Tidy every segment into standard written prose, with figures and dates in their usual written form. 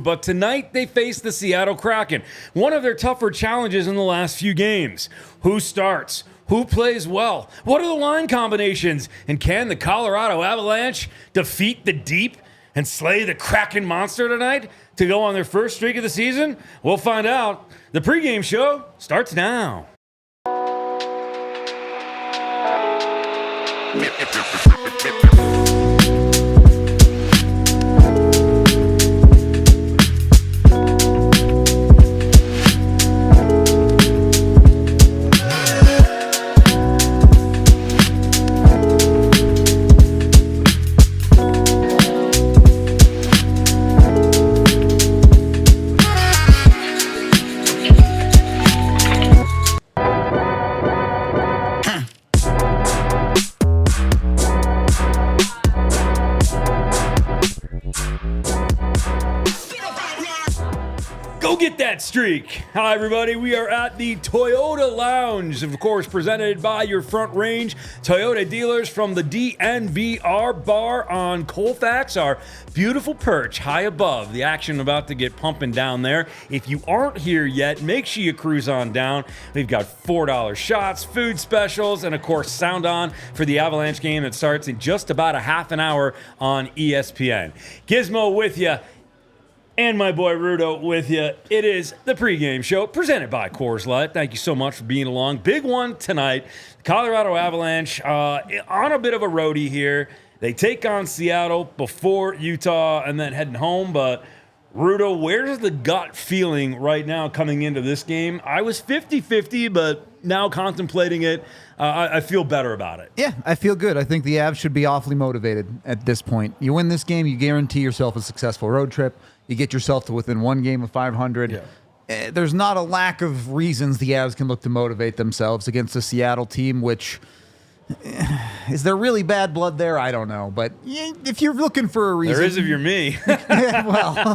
but tonight they face the Seattle Kraken, one of their tougher challenges in the last few games. Who starts? Who plays well? What are the line combinations? And can the Colorado Avalanche defeat the Deep and slay the Kraken monster tonight to go on their first streak of the season? We'll find out. The pregame show starts now. Get that streak. Hi, everybody. We are at the Toyota Lounge, of course, presented by your Front Range Toyota dealers from the DNVR bar on Colfax, our beautiful perch high above. The action about to get pumping down there. If you aren't here yet, make sure you cruise on down. We've got $4 shots, food specials, and of course, sound on for the Avalanche game that starts in just about a half an hour on ESPN. Gizmo with you. And my boy Rudo with you. It is the pregame show presented by Coors Light. Thank you so much for being along. Big one tonight. Colorado Avalanche on a bit of a roadie here. They take on Seattle before Utah and then heading home. But Rudo, where's the gut feeling right now coming into this game? I was 50-50, but now contemplating it, I feel better about it. Yeah, I feel good. I think the Avs should be awfully motivated at this point. You win this game, you guarantee yourself a successful road trip. You get yourself to within one game of 500. Yeah. There's not a lack of reasons the Avs can look to motivate themselves against a Seattle team, which, is there really bad blood there? I don't know. But if you're looking for a reason. There is if you're me. Well,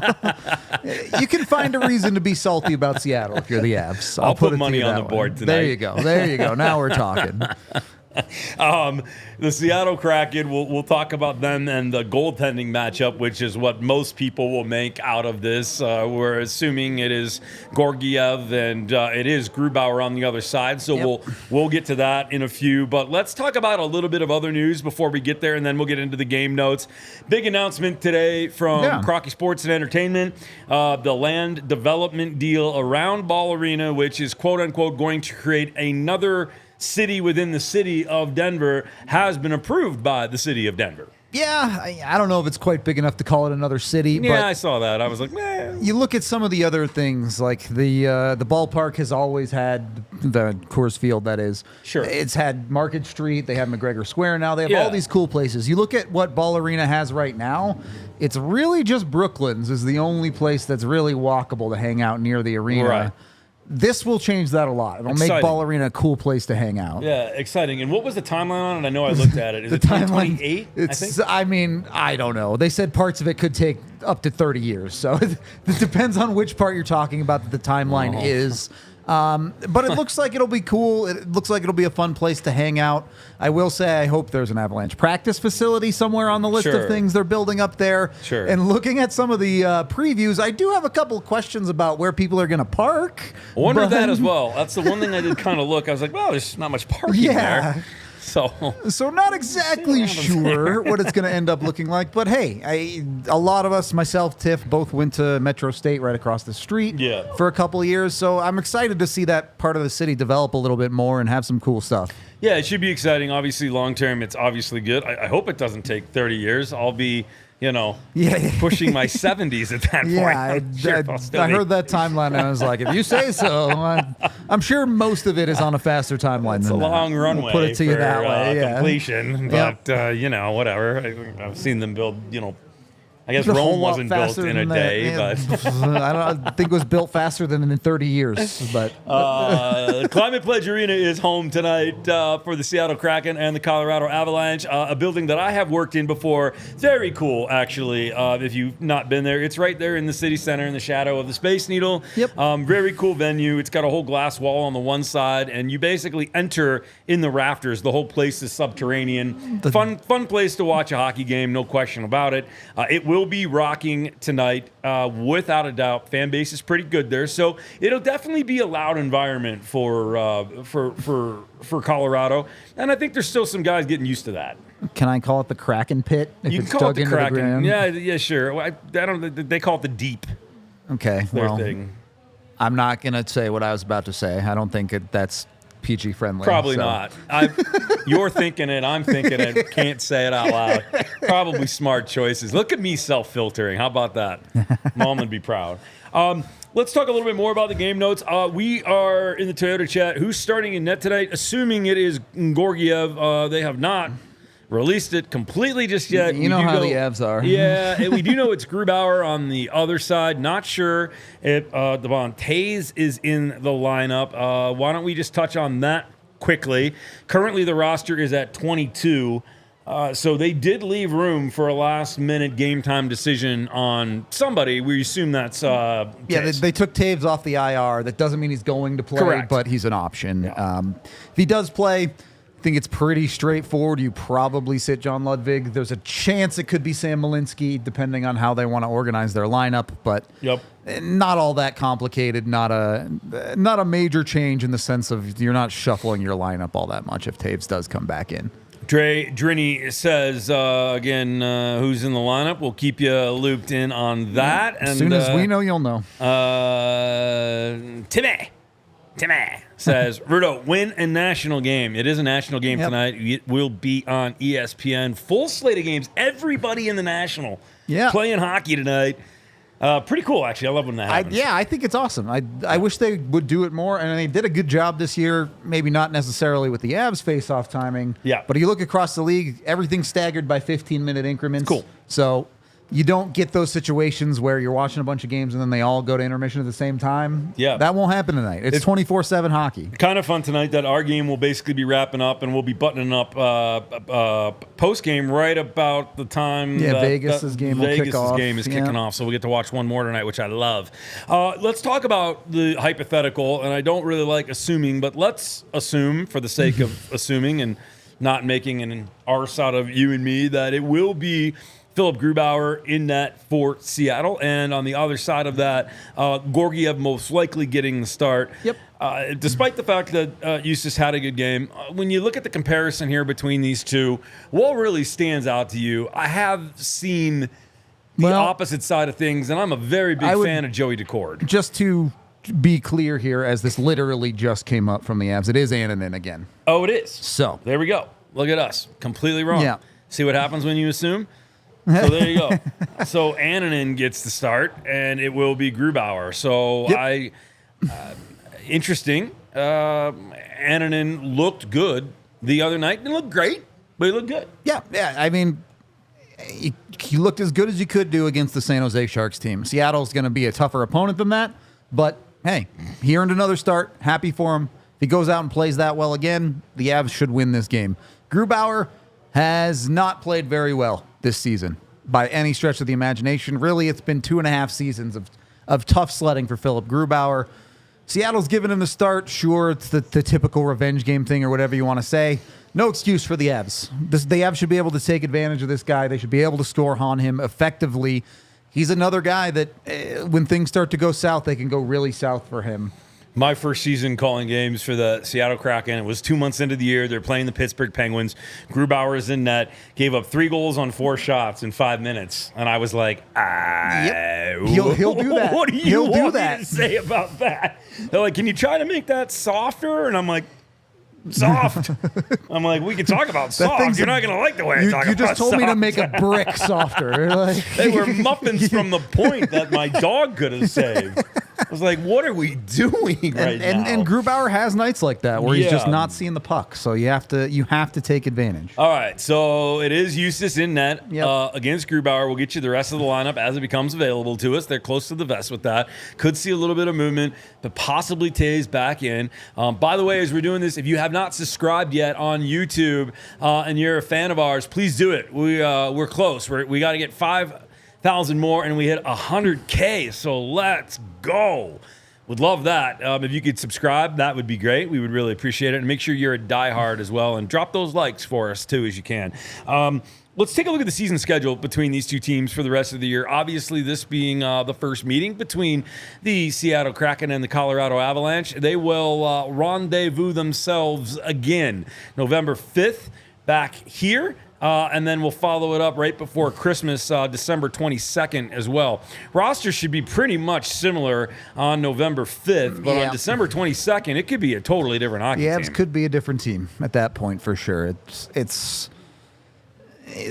you can find a reason to be salty about Seattle if you're the Avs. I'll put money on the board tonight. There you go. There you go. Now we're talking. The Seattle Kraken, we'll talk about them and the goaltending matchup, which is what most people will make out of this. We're assuming it is Georgiev and it is Grubauer on the other side, so we'll get to that in a few. But let's talk about a little bit of other news before we get there, and then we'll get into the game notes. Big announcement today from Crocky Sports and Entertainment, the land development deal around Ball Arena, which is quote-unquote going to create another city within the city of Denver, has been approved by the city of Denver. Yeah, I don't know if it's quite big enough to call it another city. Yeah, but I saw that. I was like, man. You look at some of the other things, like the ballpark has always had the Coors Field, that is. Sure. It's had Market Street. They have McGregor Square now. They have all these cool places. You look at what Ball Arena has right now, it's really just Brooklyn's is the only place that's really walkable to hang out near the arena. Right. This will change that a lot. It'll make Ball Arena a cool place to hang out. Yeah, exciting. And what was the timeline on it? I know I looked at it. Is it 2028? I mean, I don't know. They said parts of it could take up to 30 years. So it depends on which part you're talking about that the timeline is. But it looks like it'll be cool. It looks like it'll be a fun place to hang out. I will say I hope there's an Avalanche practice facility somewhere on the list of things they're building up there. Sure. And looking at some of the previews, I do have a couple of questions about where people are going to park. I wondered that as well. That's the one thing I did kind of look. I was like, well, there's not much parking there. So not exactly sure what it's going to end up looking like. But hey, a lot of us, myself, Tiff, both went to Metro State right across the street for a couple of years. So I'm excited to see that part of the city develop a little bit more and have some cool stuff. Yeah, it should be exciting. Obviously, long term, it's obviously good. I hope it doesn't take 30 years. I'll be pushing my 70s at that point. Yeah, I heard that timeline and I was like, if you say so, I'm sure most of it is on a faster timeline than that. It's a long runway. We'll put it to you that way. Completion, but whatever. I've seen them build. I guess Rome wasn't built in a day, but I think it was built faster than in 30 years. But Climate Pledge Arena is home tonight for the Seattle Kraken and the Colorado Avalanche, a building that I have worked in before. Very cool, actually. If you've not been there, it's right there in the city center in the shadow of the Space Needle. Yep. Very cool venue. It's got a whole glass wall on the one side, and you basically enter in the rafters. The whole place is subterranean. Fun place to watch a hockey game, no question about it. It will will be rocking tonight, without a doubt. Fan base is pretty good there, so it'll definitely be a loud environment for Colorado, and I think there's still some guys getting used to that. Can I call it the Kraken pit? If You it's can call it dug the into Kraken. ground? Yeah, sure. I don't. They call it the deep. Okay, Their well, thing. I'm not going to say what I was about to say. I don't think that's PG friendly. Probably so. not. You're thinking it. I'm thinking it. Can't say it out loud. Probably smart choices. Look at me self-filtering. How about that? Mom would be proud. Let's talk a little bit more about the game notes. We are in the Toyota chat. Who's starting in net tonight? Assuming it is Georgiev. They have not released it completely just yet. You know how the Avs are. Yeah, and we do know it's Grubauer on the other side. Not sure if Taves is in the lineup. Why don't we just touch on that quickly? Currently, the roster is at 22. So they did leave room for a last-minute game-time decision on somebody. We assume that's Yeah, they took Taves off the IR. That doesn't mean he's going to play, Correct. but he's an option. Yeah. If he does play, I think it's pretty straightforward. You probably sit John Ludwig. There's a chance it could be Sam Malinsky, depending on how they want to organize their lineup, but not all that complicated. Not a major change in the sense of you're not shuffling your lineup all that much if Taves does come back in. Drini says, again, who's in the lineup. We'll keep you looped in on that. And, as soon as we know, you'll know. Timmy says, Rudo, win a national game. It is a national game tonight. It will be on ESPN. Full slate of games. Everybody in the national playing hockey tonight. Pretty cool, actually. I love when that happens. I think it's awesome. I wish they would do it more, and they did a good job this year. Maybe not necessarily with the Avs face-off timing. Yeah. But if you look across the league, everything's staggered by 15-minute increments. Cool. So you don't get those situations where you're watching a bunch of games and then they all go to intermission at the same time. Yeah. That won't happen tonight. It's 24/7 hockey. Kind of fun tonight that our game will basically be wrapping up, and we'll be buttoning up post-game right about the time Vegas' game will kick off. game is kicking off, so we'll get to watch one more tonight, which I love. Let's talk about the hypothetical, and I don't really like assuming, but let's assume for the sake of assuming and not making an arse out of you and me that it will be Philip Grubauer in net for Seattle. And on the other side of that, Georgiev most likely getting the start. Yep. Despite the fact that Eustace had a good game, when you look at the comparison here between these two, what really stands out to you? I have seen the opposite side of things, and I'm a very big fan of Joey Decord. Just to be clear here, as this literally just came up from the Avs, it is Annunen again. Oh, it is? So there we go. Look at us. Completely wrong. Yeah. See what happens when you assume? So there you go. So Annunen gets the start, and it will be Grubauer. So interesting. Annunen looked good the other night. Didn't look great, but he looked good. Yeah. I mean, he looked as good as you could do against the San Jose Sharks team. Seattle's going to be a tougher opponent than that, but hey, he earned another start. Happy for him. If he goes out and plays that well again, the Avs should win this game. Grubauer has not played very well this season by any stretch of the imagination. Really, it's been 2.5 seasons of tough sledding for Philip Grubauer. Seattle's given him a start. Sure, it's the typical revenge game thing or whatever you want to say. No excuse for the Avs. The Avs should be able to take advantage of this guy. They should be able to score on him effectively. He's another guy that when things start to go south, they can go really south for him. My first season calling games for the Seattle Kraken, it was 2 months into the year. They're playing the Pittsburgh Penguins. Grubauer is in net, gave up 3 goals on 4 shots in 5 minutes. And I was like, He'll do that. What do you want me to say about that? They're like, can you try to make that softer? And I'm like, soft. I'm like, we can talk about soft. You're not going to like the way I talk about soft. You just told me to make a brick softer. They were muffins from the point that my dog could have saved. I was like, what are we doing now? And Grubauer has nights like that where he's just not seeing the puck. So you have to take advantage. All right, so it is Eustace in net against Grubauer. We'll get you the rest of the lineup as it becomes available to us. They're close to the vest with that. Could see a little bit of movement, but possibly Taves back in. By the way, as we're doing this, if you have not subscribed yet on YouTube and you're a fan of ours, please do it. We're close. We got to get 5,000 more, and we hit 100K. So let's go. Would love that. If you could subscribe, that would be great. We would really appreciate it. And make sure you're a diehard as well. And drop those likes for us, too, as you can. Let's take a look at the season schedule between these two teams for the rest of the year. Obviously, this being the first meeting between the Seattle Kraken and the Colorado Avalanche. They will rendezvous themselves again November 5th back here. And then we'll follow it up right before Christmas, December 22nd as well. Rosters should be pretty much similar on November 5th, but on December 22nd, it could be a totally different hockey team. Avs could be a different team at that point for sure. It's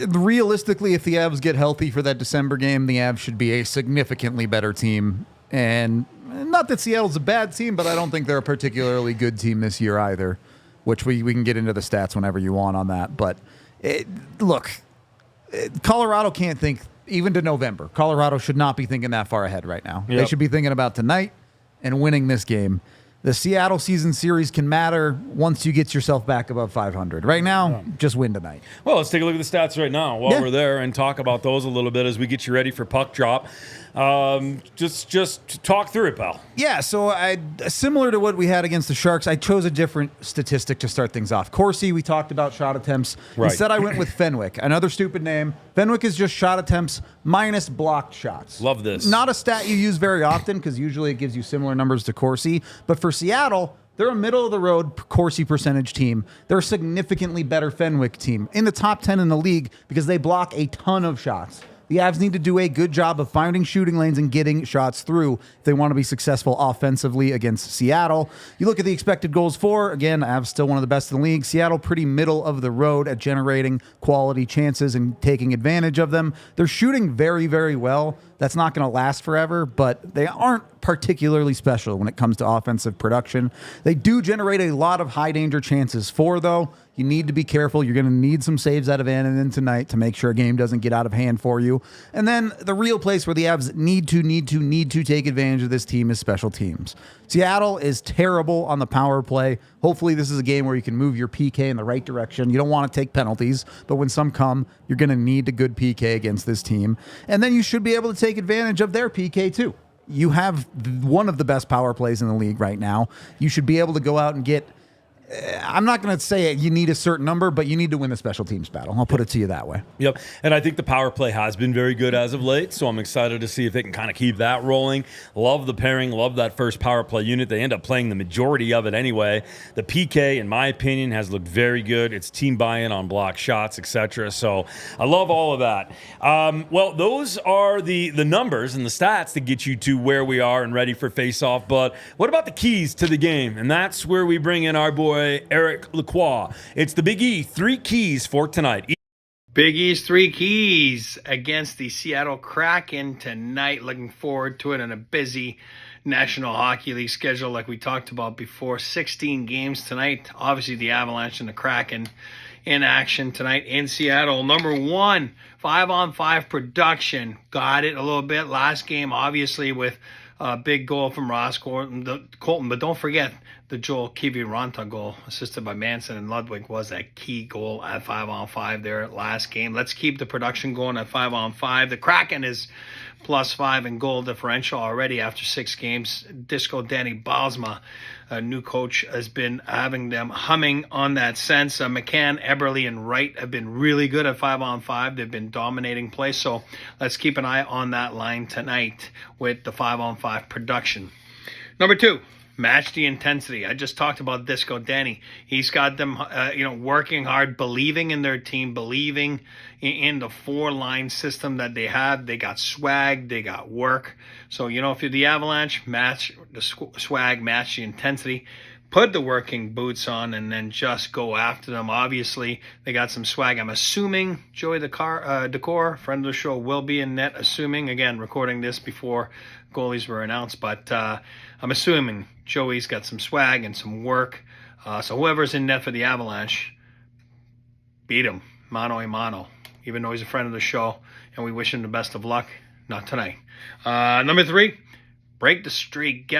realistically, if the Avs get healthy for that December game, the Avs should be a significantly better team. And not that Seattle's a bad team, but I don't think they're a particularly good team this year either, which we can get into the stats whenever you want on that. But look, Colorado can't think even to November. Colorado should not be thinking that far ahead right now. Yep. They should be thinking about tonight and winning this game. The Seattle season series can matter once you get yourself back above 500. Right now, just win tonight. Well, let's take a look at the stats right now while we're there and talk about those a little bit as we get you ready for puck drop. Just talk through it, pal. Yeah, so similar to what we had against the Sharks, I chose a different statistic to start things off. Corsi, we talked about shot attempts. Right. Instead, I went with Fenwick. Another stupid name. Fenwick is just shot attempts minus blocked shots. Love this. Not a stat you use very often because usually it gives you similar numbers to Corsi. But for Seattle, they're a middle-of-the-road Corsi percentage team. They're a significantly better Fenwick team, in the top 10 in the league because they block a ton of shots. The Avs need to do a good job of finding shooting lanes and getting shots through if they want to be successful offensively against Seattle. You look at the expected goals for, again, Avs still one of the best in the league. Seattle pretty middle of the road at generating quality chances and taking advantage of them. They're shooting very, very well. That's not going to last forever, but they aren't particularly special when it comes to offensive production. They do generate a lot of high-danger chances though. You need to be careful. You're going to need some saves out of Annunen tonight to make sure a game doesn't get out of hand for you. And then the real place where the Avs need to take advantage of this team is special teams. Seattle is terrible on the power play. Hopefully this is a game where you can move your PK in the right direction. You don't want to take penalties, but when some come, you're going to need a good PK against this team. And then you should be able to take advantage of their PK too. You have one of the best power plays in the league right now. You should be able to go out and get, I'm not going to say you need a certain number, but you need to win the special teams battle. I'll put it to you that way. Yep. And I think the power play has been very good as of late, so I'm excited to see if they can kind of keep that rolling. Love the pairing. Love that first power play unit. They end up playing the majority of it anyway. The PK, in my opinion, has looked very good. It's team buy-in on block shots, etc. So I love all of that. Well, those are the numbers and the stats that get you to where we are and ready for face-off. But what about the keys to the game? And that's where we bring in our boy, Eric Lacroix. It's the Big E 3 keys for tonight. Big E's 3 keys against the Seattle Kraken tonight. Looking forward to it on a busy National Hockey League schedule like we talked about before. 16 games tonight. Obviously the Avalanche and the Kraken in action tonight in Seattle. Number 1, 5-on-5 production. Got it a little bit last game, obviously, with a big goal from Ross Colton. But don't forget, the Joel Kiviranta goal, assisted by Manson and Ludwig, was a key goal at 5-on-5 there last game. Let's keep the production going at 5-on-5. The Kraken is +5 in goal differential already after 6 games. Disco Danny Balsma, a new coach, has been having them humming on that sense. McCann, Eberle, and Wright have been really good at 5-on-5. They've been dominating play, so let's keep an eye on that line tonight with the 5-on-5 production. Number 2, match the intensity. I just talked about Disco Danny. He's got them, working hard, believing in their team, believing in the 4-line system that they have. They got swag, they got work. So, if you're the Avalanche, match the swag, match the intensity. Put the working boots on and then just go after them. Obviously, they got some swag. I'm assuming Joey Decor, friend of the show, will be in net. Assuming, again, recording this before goalies were announced. But I'm assuming Joey's got some swag and some work. So whoever's in net for the Avalanche, beat him, mano a mano. Even though he's a friend of the show, and we wish him the best of luck. Not tonight. Number 3, break the streak.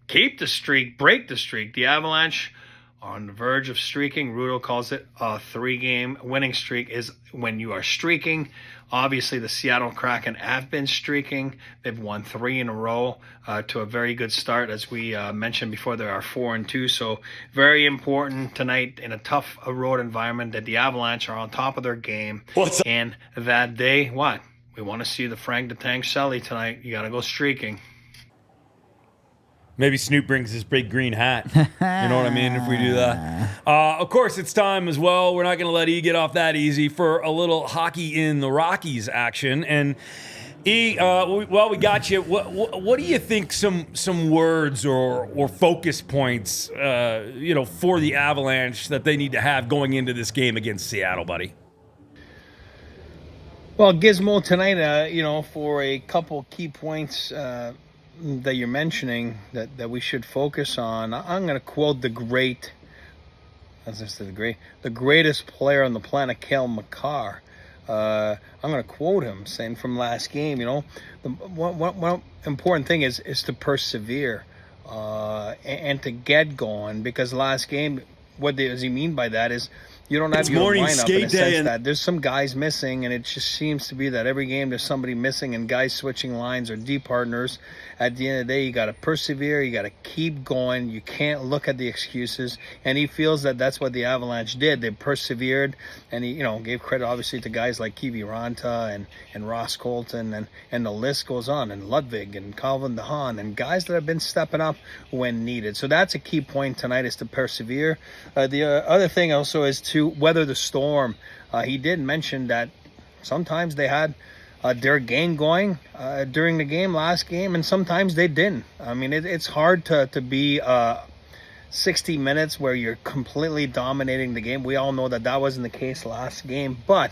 Keep the streak, break the streak. The Avalanche are on the verge of streaking. Rudo calls it a 3-game winning streak is when you are streaking. Obviously, the Seattle Kraken have been streaking. They've won 3 in a row to a very good start. As we mentioned before, they are 4-2. So very important tonight in a tough road environment that the Avalanche are on top of their game. And that they, we want to see the Frank the Tank Shelley tonight. You got to go streaking. Maybe Snoop brings his big green hat. You know what I mean? If we do that. Of course, it's time as well. We're not going to let E get off that easy for a little hockey in the Rockies action. And E, we got you. What do you think some words or focus points, for the Avalanche that they need to have going into this game against Seattle, buddy? Well, Gizmo, tonight, for a couple key points that you're mentioning that we should focus on, I'm going to quote the greatest player on the planet, Cale Makar. I'm going to quote him saying from last game, the one important thing is to persevere and to get going, because last game, what does he mean by that is you don't have your lineup in a sense that there's some guys missing, and it just seems to be that every game there's somebody missing and guys switching lines or D partners. At the end of the day, you got to persevere. You got to keep going. You can't look at the excuses. And he feels that that's what the Avalanche did. They persevered, and he, gave credit obviously to guys like Kivi Ranta and Ross Colton, and the list goes on, and Ludwig and Calvin DeHaan, and guys that have been stepping up when needed. So that's a key point tonight, is to persevere. The other thing also is to weather the storm. He did mention that sometimes they had their game going during the game, last game, and sometimes they didn't. I mean, it's hard to be 60 minutes where you're completely dominating the game. We all know that wasn't the case last game, but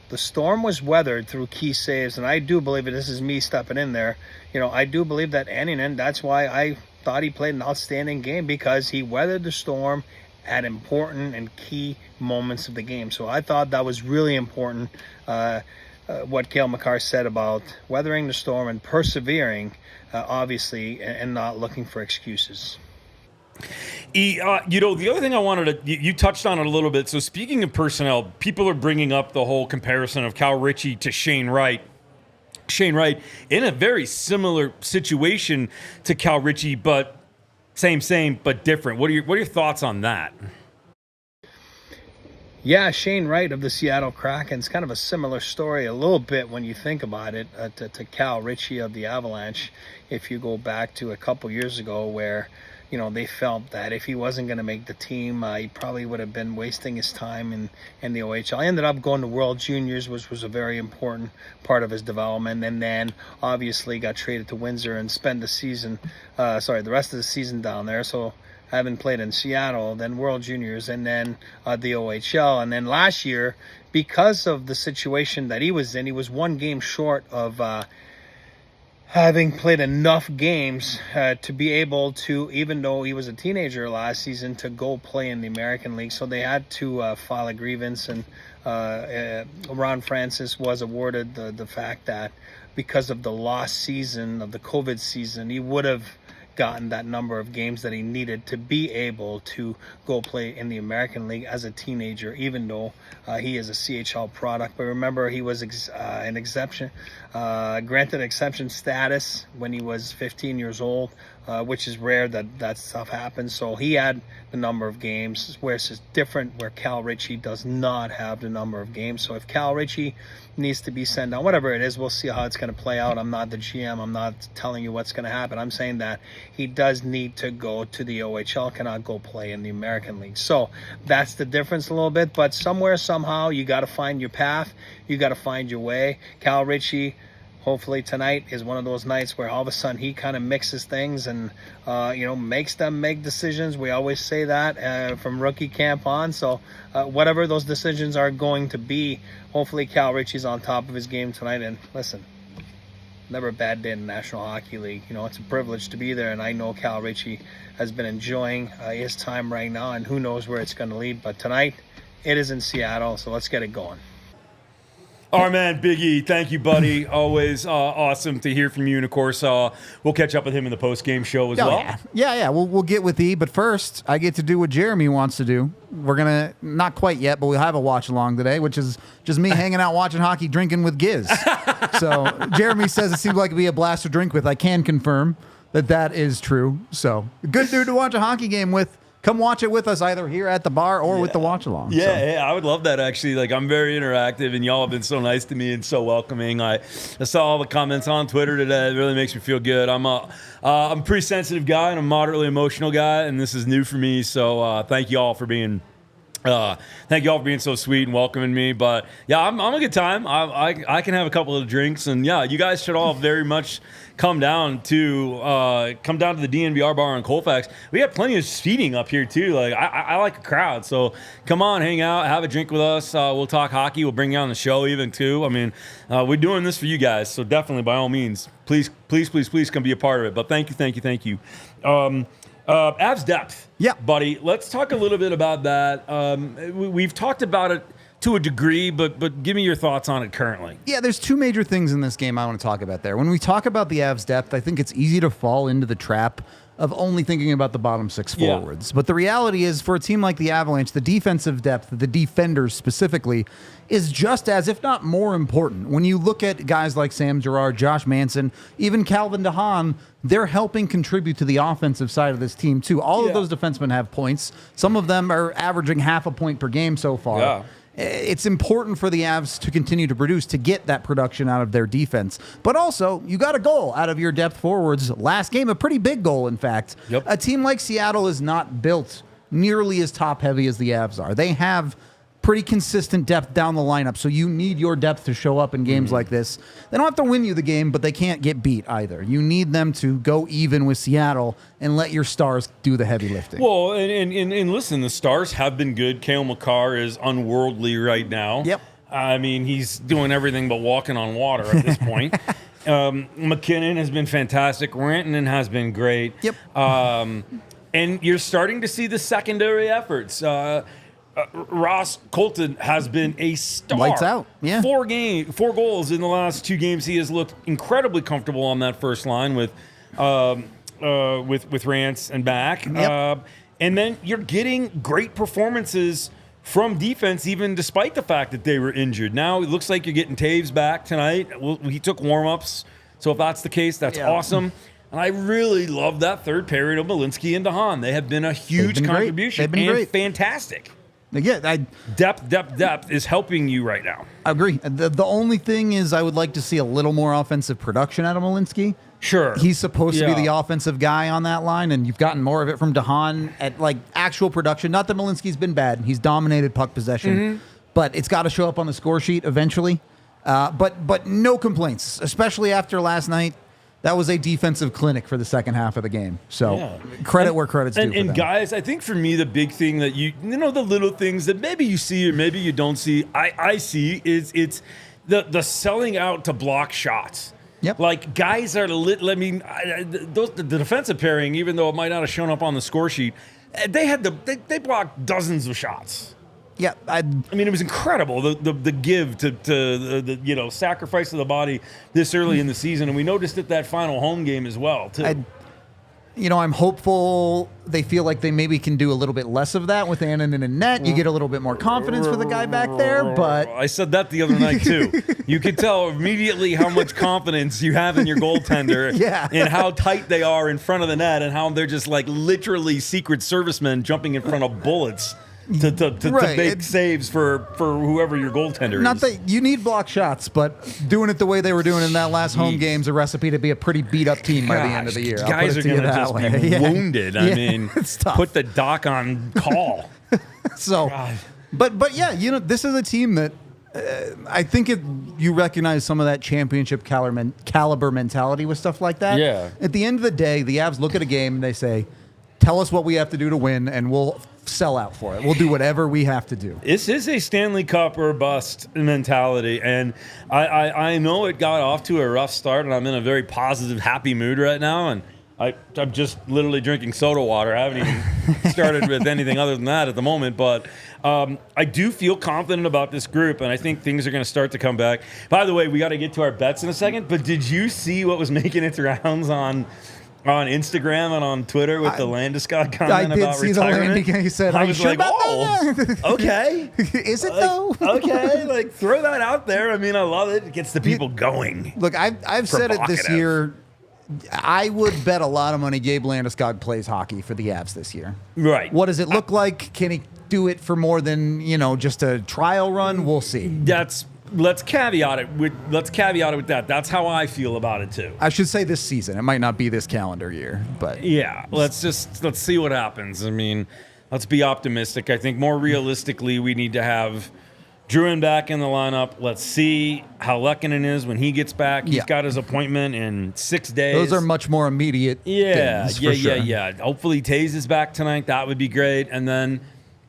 the storm was weathered through key saves, and I do believe it. This is me stepping in there. I do believe that Annunen, that's why I thought he played an outstanding game, because he weathered the storm at important and key moments of the game. So I thought that was really important, what Cale Makar said about weathering the storm and persevering, obviously, and not looking for excuses. The other thing I wanted to, you touched on it a little bit. So speaking of personnel, people are bringing up the whole comparison of Cal Richie to Shane Wright. Shane Wright in a very similar situation to Cal Richie, but same, but different. What are your thoughts on that? Yeah, Shane Wright of the Seattle Kraken is kind of a similar story a little bit when you think about it to Cal Richie of the Avalanche. If you go back to a couple years ago where, they felt that if he wasn't going to make the team, he probably would have been wasting his time in the OHL. He ended up going to World Juniors, which was a very important part of his development, and then obviously got traded to Windsor and spent the rest of the season down there. So having played in Seattle, then World Juniors, and then the OHL. And then last year, because of the situation that he was in, he was one game short of having played enough games to be able to, even though he was a teenager last season, to go play in the American League. So they had to file a grievance, and Ron Francis was awarded the fact that because of the lost season of the COVID season, he would have gotten that number of games that he needed to be able to go play in the American League as a teenager, even though he is a CHL product. But remember, he was an exception, granted exception status when he was 15 years old, which is rare that stuff happens. So he had the number of games, whereas it's different where Cal Richie does not have the number of games. So if Cal Richie needs to be sent down, whatever it is, we'll see how it's going to play out. I'm not the GM. I'm not telling you what's going to happen. I'm saying that he does need to go to the OHL, cannot go play in the American League. So that's the difference a little bit. But somewhere, somehow, you got to find your path. You got to find your way. Cal Richie, hopefully tonight is one of those nights where all of a sudden he kind of mixes things and, makes them make decisions. We always say that from rookie camp on. So whatever those decisions are going to be, hopefully Cal Richie's on top of his game tonight. And listen, never a bad day in the National Hockey League. It's a privilege to be there. And I know Cal Richie has been enjoying his time right now, and who knows where it's going to lead. But tonight it is in Seattle. So let's get it going. Our man, Big E, thank you, buddy. Always awesome to hear from you. And, of course, we'll catch up with him in the post-game show as well. Yeah. We'll get with E. But first, I get to do what Jeremy wants to do. We're going to, not quite yet, but we'll have a watch-along today, which is just me hanging out, watching hockey, drinking with Giz. So Jeremy says it seems like it'd be a blast to drink with. I can confirm that is true. So good dude to watch a hockey game with. Come watch it with us either here at the bar or with the watch along. Yeah, I would love that actually. Like, I'm very interactive, and y'all have been so nice to me and so welcoming. I saw all the comments on Twitter today. It really makes me feel good. I'm a pretty sensitive guy and a moderately emotional guy, and this is new for me. So thank you all for being. Thank you all for being so sweet and welcoming me. But yeah, I'm a good time. I can have a couple of drinks, and yeah, you guys should all very much come down to the DNVR bar on Colfax. We have plenty of seating up here too. Like I like a crowd, so come on, hang out, have a drink with us. We'll talk hockey. We'll bring you on the show even too. I mean, we're doing this for you guys, so definitely by all means, please come be a part of it. But thank you. Avs depth. Yeah. Buddy, let's talk a little bit about that. We've talked about it to a degree, but give me your thoughts on it currently. Yeah, there's two major things in this game I want to talk about there. When we talk about the Avs depth, I think it's easy to fall into the trap of only thinking about the bottom six forwards. But the reality is, for a team like the Avalanche, the defensive depth, the defenders specifically, is just as, if not more important. When you look at guys like Sam Girard, Josh Manson, even Calvin DeHaan, they're helping contribute to the offensive side of this team, too. All of those defensemen have points. Some of them are averaging half a point per game so far. Yeah. It's important for the Avs to continue to produce, to get that production out of their defense. But also, you got a goal out of your depth forwards. Last game, a pretty big goal, in fact. Yep. A team like Seattle is not built nearly as top-heavy as the Avs are. They have pretty consistent depth down the lineup, so you need your depth to show up in games like this. They don't have to win you the game, but they can't get beat either. You need them to go even with Seattle and let your stars do the heavy lifting. Well, and listen, the stars have been good. Cale Makar is unworldly right now. Yep. I mean, he's doing everything but walking on water at this point. McKinnon has been fantastic. Rantanen has been great. Yep. And you're starting to see the secondary efforts. Ross Colton has been a star. Lights out. Yeah. 4 goals in the last 2 games. He has looked incredibly comfortable on that first line with Rance and back. Yep. And then you're getting great performances from defense, even despite the fact that they were injured. Now it looks like you're getting Taves back tonight. He took warm-ups, so if that's the case, that's awesome. And I really love that third pairing of Malinsky and DeHaan. They have been a huge contribution. They've been great. Fantastic. Yeah, Depth is helping you right now. I agree. The only thing is I would like to see a little more offensive production out of Malinsky. Sure. He's supposed to be the offensive guy on that line, and you've gotten more of it from DeHaan at like actual production. Not that Malinsky's been bad. He's dominated puck possession, but it's got to show up on the score sheet eventually. But no complaints, especially after last night. That was a defensive clinic for the second half of the game. So credit where credit's due. And guys, I think for me, the big thing that you know, the little things that maybe you see or maybe you don't see, I see is it's the selling out to block shots. Yep. Like guys are lit. I mean, the defensive pairing, even though it might not have shown up on the score sheet, they blocked dozens of shots. Yeah, I mean, it was incredible the give to the sacrifice of the body this early in the season, and we noticed it that final home game as well too. I'm hopeful they feel like they maybe can do a little bit less of that with Annan in a net. You get a little bit more confidence for the guy back there, but I said that the other night too. You could tell immediately how much confidence you have in your goaltender, and how tight they are in front of the net, and how they're just like literally Secret Servicemen jumping in front of bullets. To make saves for whoever your goaltender is. Not that you need block shots, but doing it the way they were doing in that last home game is a recipe to be a pretty beat-up team by the end of the year. Guys are going to just be wounded. I mean, it's tough. Put the doc on call. But this is a team that I think you recognize some of that championship caliber mentality with stuff like that. Yeah. At the end of the day, the Avs look at a game and they say, tell us what we have to do to win, and we'll sell out for it. We'll do whatever we have to do. This is a Stanley Cup or bust mentality, and I know it got off to a rough start, and I'm in a very positive, happy mood right now, and I'm just literally drinking soda water. I haven't even started with anything other than that at the moment. But I do feel confident about this group, and I think things are going to start to come back. By the way, we got to get to our bets in a second. But did you see what was making its rounds on Instagram and on Twitter with the Landeskog comment about retirement? I did see the Landeskog. He said, I was like, oh, okay. Is it though? Okay, like throw that out there. I mean, I love it. It gets the people going. Look, I've said it this year. I would bet a lot of money Gabe Landeskog plays hockey for the Avs this year. Right. What does it look like? Can he do it for more than, just a trial run? We'll see. Let's caveat it with that. That's how I feel about it too. I should say this season. It might not be this calendar year, but yeah, let's see what happens. I mean, let's be optimistic. I think more realistically, we need to have Druin back in the lineup. Let's see how Lehkonen is when he gets back. He's got his appointment in 6 days. Those are much more immediate things, for sure. Hopefully Taves is back tonight. That would be great. And then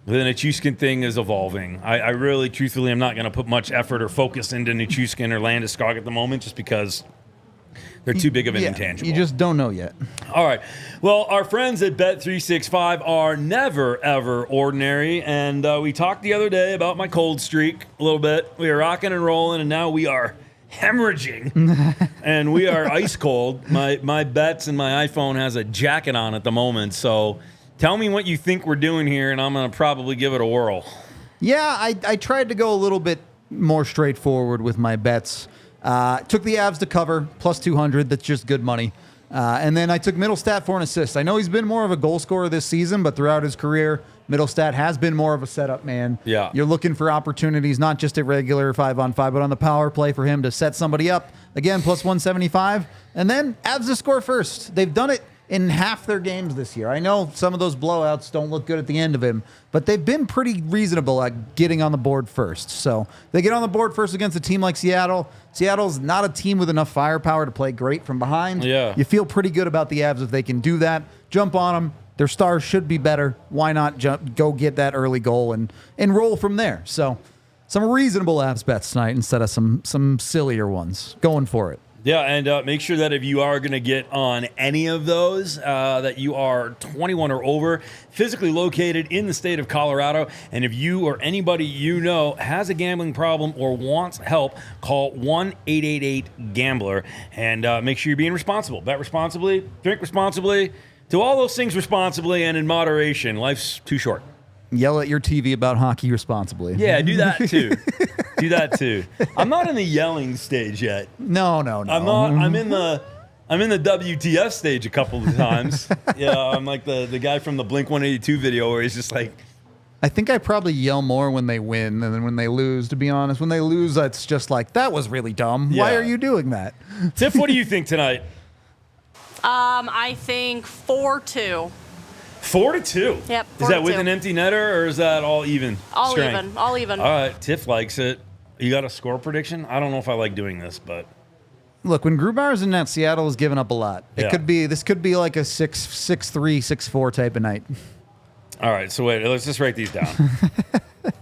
the Nichushkin thing is evolving. I really, truthfully, am not going to put much effort or focus into Nichushkin or Landeskog at the moment just because they're too big of an intangible. You just don't know yet. All right. Well, our friends at Bet365 are never, ever ordinary. And we talked the other day about my cold streak a little bit. We were rocking and rolling, and now we are hemorrhaging. And we are ice cold. My bets and my iPhone has a jacket on at the moment. So tell me what you think we're doing here, and I'm going to probably give it a whirl. Yeah, I tried to go a little bit more straightforward with my bets. Took the Avs to cover, plus 200. That's just good money. And then I took Middlestat for an assist. I know he's been more of a goal scorer this season, but throughout his career, Middlestat has been more of a setup man. Yeah. You're looking for opportunities, not just at regular 5-on-5, but on the power play for him to set somebody up. Again, plus 175. And then Avs to score first. They've done it in half their games this year. I know some of those blowouts don't look good at the end of him, but they've been pretty reasonable at getting on the board first. So they get on the board first against a team like Seattle. Seattle's not a team with enough firepower to play great from behind. Yeah. You feel pretty good about the Avs if they can do that. Jump on them. Their stars should be better. Why not go get that early goal and roll from there? So some reasonable Avs bets tonight instead of some sillier ones. Going for it. Yeah, and make sure that if you are going to get on any of those, that you are 21 or over, physically located in the state of Colorado. And if you or anybody you know has a gambling problem or wants help, call 1-888-GAMBLER. And make sure you're being responsible. Bet responsibly, drink responsibly, do all those things responsibly and in moderation. Life's too short. Yell at your TV about hockey responsibly. Yeah, do that too. Do that too. I'm not in the yelling stage yet. No. I'm not. I'm in the WTF stage a couple of times. Yeah, I'm like the guy from the Blink-182 video where he's just like. I think I probably yell more when they win than when they lose, to be honest. When they lose, it's just like, that was really dumb. Yeah. Why are you doing that? Tiff, what do you think tonight? I think 4-2. 4-2. Yep. Is that with an empty netter or is that all even? All strength? even. All even. All right. Tiff likes it. You got a score prediction? I don't know if I like doing this, but look, when Grubauer's in net, Seattle has given up a lot. Yeah. This could be like a 6-3, 6-4 type of night. All right. So wait, let's just write these down.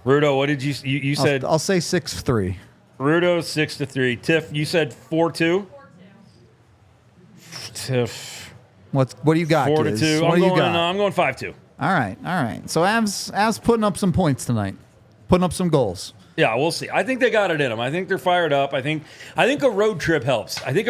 Rudo, what did you said? I'll say 6-3. Rudo 6-3. Tiff, you said 4-2. Tiff. What do you got? 4-2. I'm going 5-2. All right. So Avs putting up some points tonight, putting up some goals. Yeah, we'll see. I think they got it in them. I think they're fired up. I think a road trip helps. I think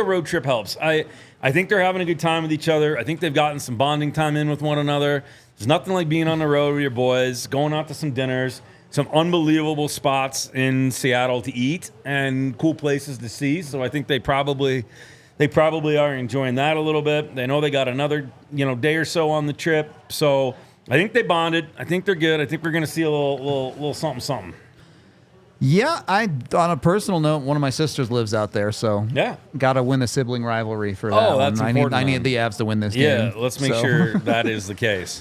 they're having a good time with each other. I think they've gotten some bonding time in with one another. There's nothing like being on the road with your boys, going out to some dinners, some unbelievable spots in Seattle to eat, and cool places to see. So I think they probably are enjoying that a little bit. They know they got another, day or so on the trip. So I think they bonded. I think they're good. I think we're going to see a little something. Yeah, on a personal note, one of my sisters lives out there, so yeah, got to win the sibling rivalry for that. Oh, that's important. I need the Avs to win this game. Yeah, let's make sure that is the case.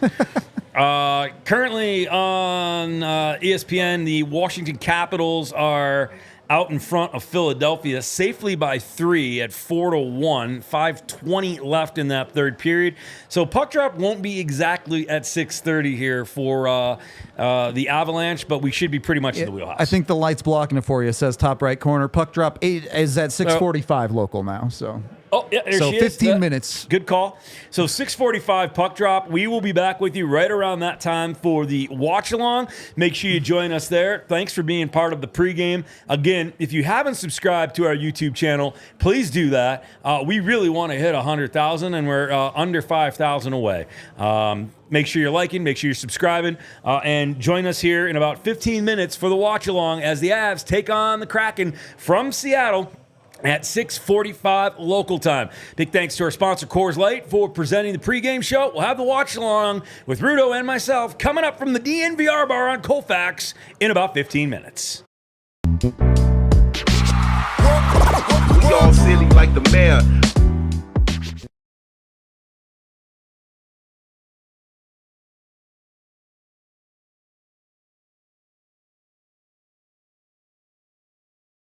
Currently on ESPN, the Washington Capitals are out in front of Philadelphia safely by 3 at 4-1, 5:20 left in that third period. So puck drop won't be exactly at 6:30 here for the Avalanche, but we should be pretty much in the wheelhouse. I think the light's blocking it for you. It says top right corner. Puck drop 8 is at 6:45 local now. So Oh, yeah, there So she is. 15 minutes. Good call. So 6:45 puck drop. We will be back with you right around that time for the watch along. Make sure you join us there. Thanks for being part of the pregame. Again, if you haven't subscribed to our YouTube channel, please do that. We really want to hit 100,000, and we're under 5,000 away. Make sure you're liking, make sure you're subscribing, and join us here in about 15 minutes for the watch along as the Avs take on the Kraken from Seattle at 6:45 local time. Big thanks to our sponsor, Coors Light, for presenting the pregame show. We'll have the watch along with Rudo and myself coming up from the DNVR bar on Colfax in about 15 minutes. We all silly like the mayor.